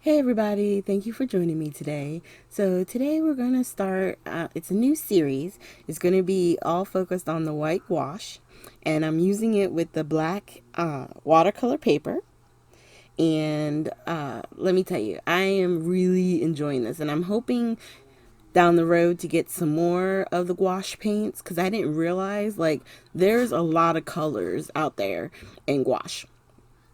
Hey everybody, thank you for joining me today. So today we're going to start, it's a new series. It's going to be all focused on the white gouache, and I'm using it with the black watercolor paper. And let me tell you, I am really enjoying this, and I'm hoping down the road to get some more of the gouache paints, because I didn't realize there's a lot of colors out there in gouache.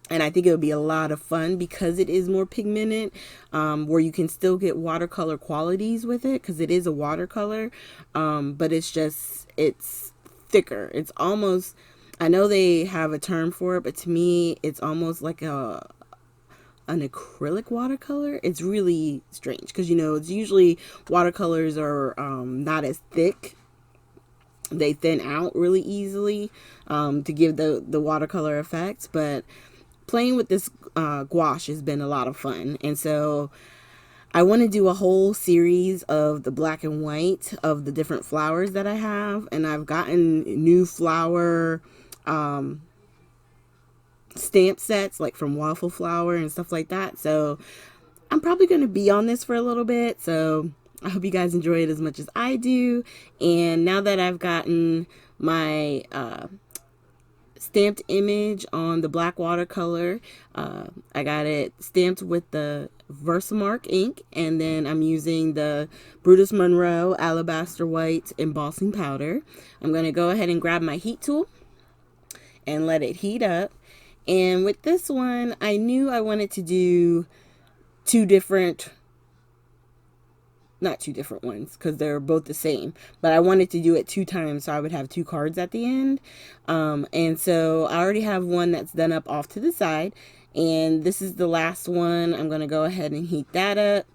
And I think it would be a lot of fun because it is more pigmented, where you can still get watercolor qualities with it because it is a watercolor, but it's thicker. It's almost, I know they have a term for it, but to me, it's almost like an acrylic watercolor. It's really strange because, it's usually watercolors are not as thick. They thin out really easily to give the watercolor effect, but playing with this gouache has been a lot of fun. And so I want to do a whole series of the black and white of the different flowers that I have. And I've gotten new flower stamp sets, like from Waffle Flower and stuff like that. So I'm probably going to be on this for a little bit. So I hope you guys enjoy it as much as I do. And now that I've gotten my stamped image on the black watercolor, I got it stamped with the Versamark ink, and then I'm using the Brutus Monroe Alabaster White embossing powder. I'm going to go ahead and grab my heat tool and let it heat up. And with this one, I knew I wanted to do not two different ones because they're both the same, but I wanted to do it 2 times so I would have 2 cards at the end. And so I already have one that's done up off to the side, and this is the last one. I'm going to go ahead and heat that up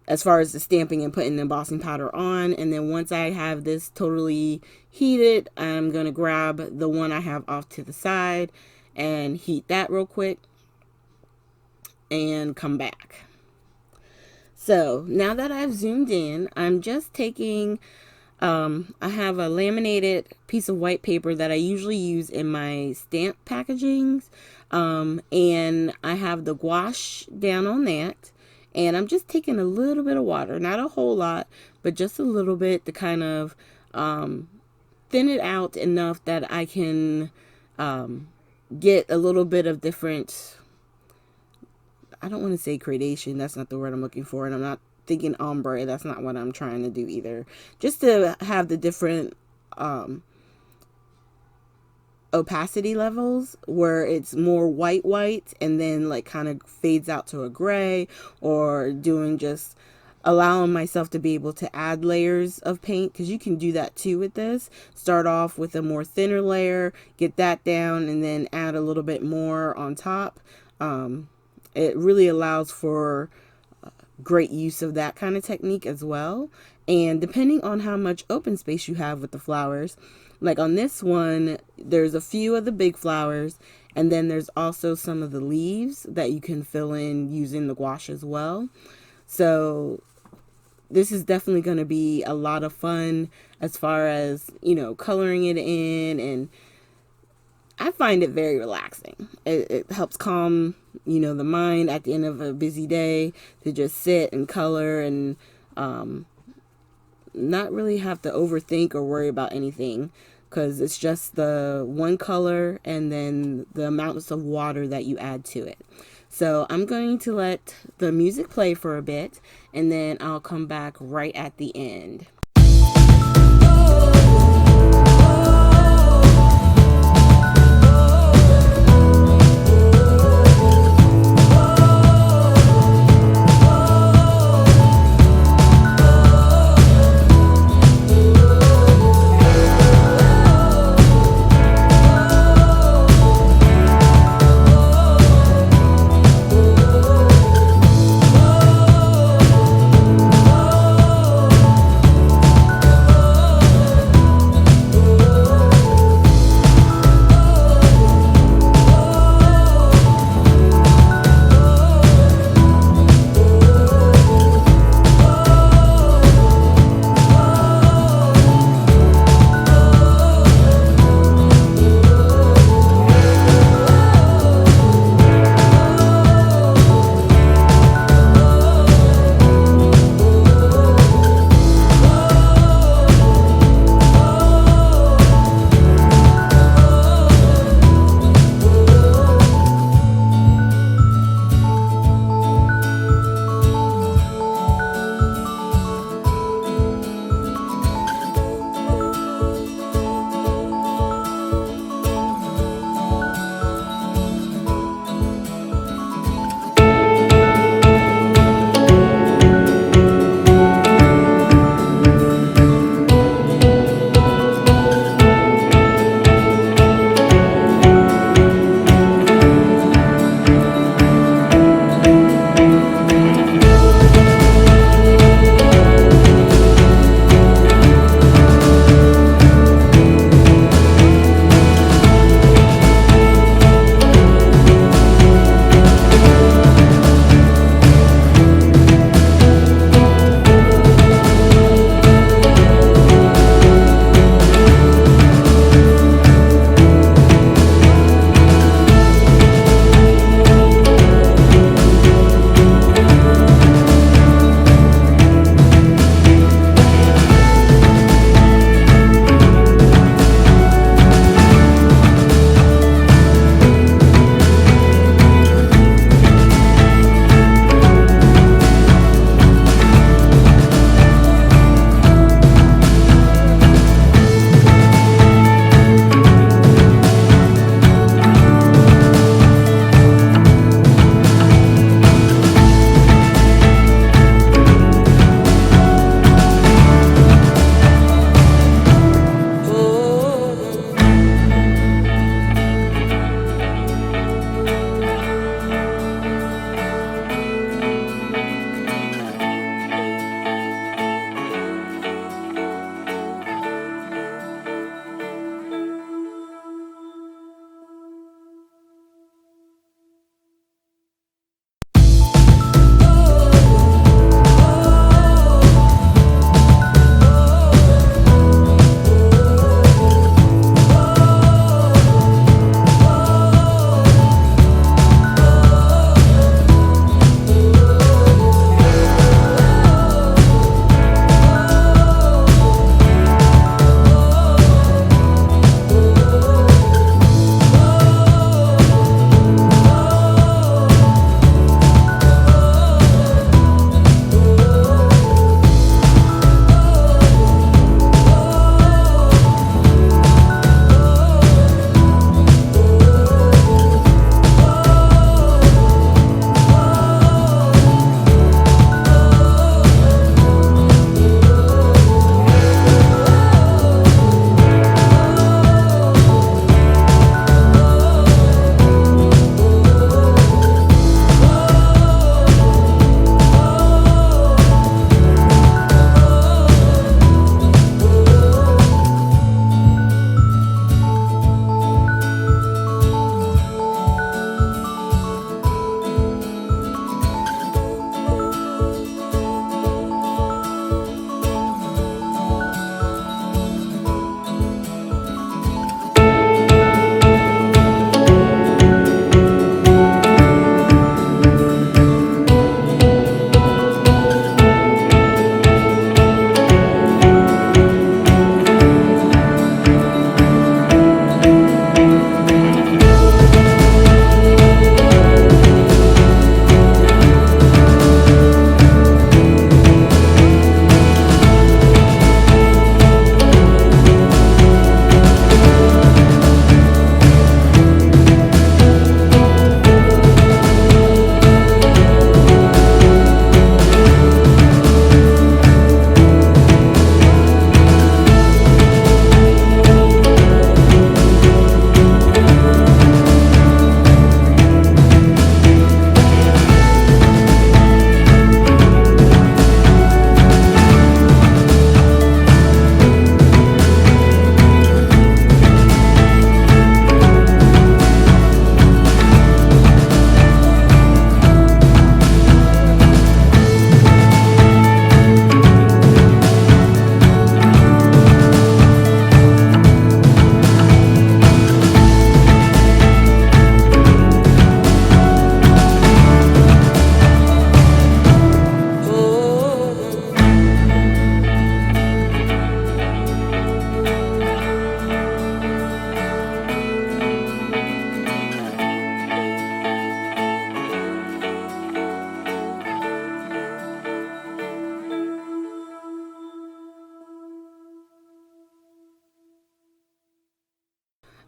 as far as the stamping and putting the embossing powder on. And then once I have this totally heated, I'm going to grab the one I have off to the side and heat that real quick and come back. So now that I've zoomed in, I'm just taking, I have a laminated piece of white paper that I usually use in my stamp packagings. And I have the gouache down on that. And I'm just taking a little bit of water, not a whole lot, but just a little bit to kind of thin it out enough that I can get a little bit of different, I don't want to say gradation. That's not the word I'm looking for. And I'm not thinking ombre. That's not what I'm trying to do either. Just to have the different opacity levels where it's more white and then like kind of fades out to a gray, or doing just allowing myself to be able to add layers of paint, because you can do that too with this. Start off with a more thinner layer, get that down, and then add a little bit more on top. It really allows for great use of that kind of technique as well. And depending on how much open space you have with the flowers, like on this one, there's a few of the big flowers, and then there's also some of the leaves that you can fill in using the gouache as well. So this is definitely going to be a lot of fun as far as, coloring it in, and I find it very relaxing. It helps calm, the mind at the end of a busy day, to just sit and color and not really have to overthink or worry about anything, because it's just the one color and then the amounts of water that you add to it. So I'm going to let the music play for a bit, and then I'll come back right at the end.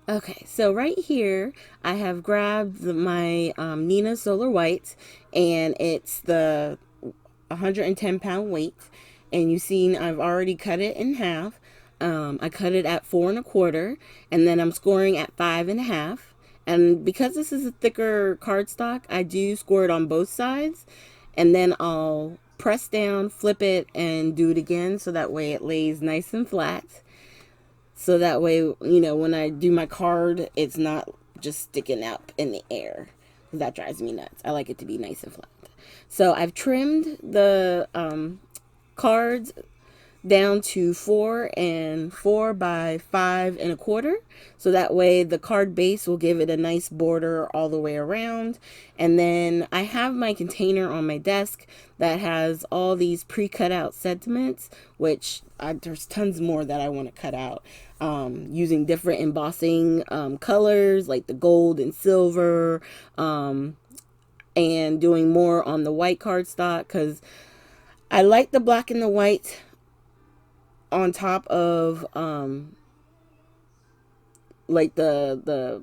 Okay, so right here I have grabbed my Nina Solar White, and it's the 110-pound weight. And you've seen I've already cut it in half. I cut it at 4 1/4, and then I'm scoring at 5 1/2. And because this is a thicker cardstock, I do score it on both sides, and then I'll press down, flip it, and do it again so that way it lays nice and flat. So that way, when I do my card, it's not just sticking up in the air. That drives me nuts. I like it to be nice and flat. So I've trimmed the cards down to 4 and 4 by 5 1/4, so that way the card base will give it a nice border all the way around. And then I have my container on my desk that has all these pre-cut out sentiments, which there's tons more that I want to cut out, using different embossing colors like the gold and silver, and doing more on the white cardstock, because I like the black and the white on top of like the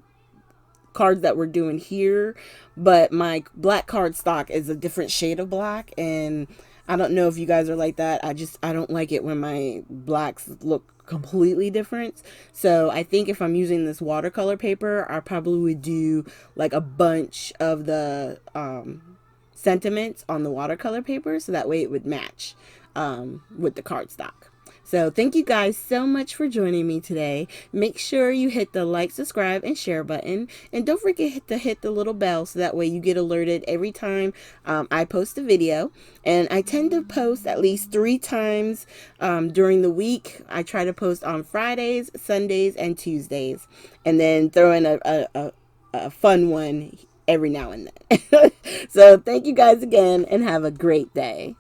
cards that we're doing here, but my black card stock is a different shade of black, and I don't know if you guys are like that. I don't like it when my blacks look completely different. So I think if I'm using this watercolor paper, I probably would do like a bunch of the sentiments on the watercolor paper, so that way it would match with the cardstock. So thank you guys so much for joining me today. Make sure you hit the like, subscribe, and share button. And don't forget to hit the little bell so that way you get alerted every time I post a video. And I tend to post at least 3 times during the week. I try to post on Fridays, Sundays, and Tuesdays. And then throw in a fun one every now and then. So thank you guys again, and have a great day.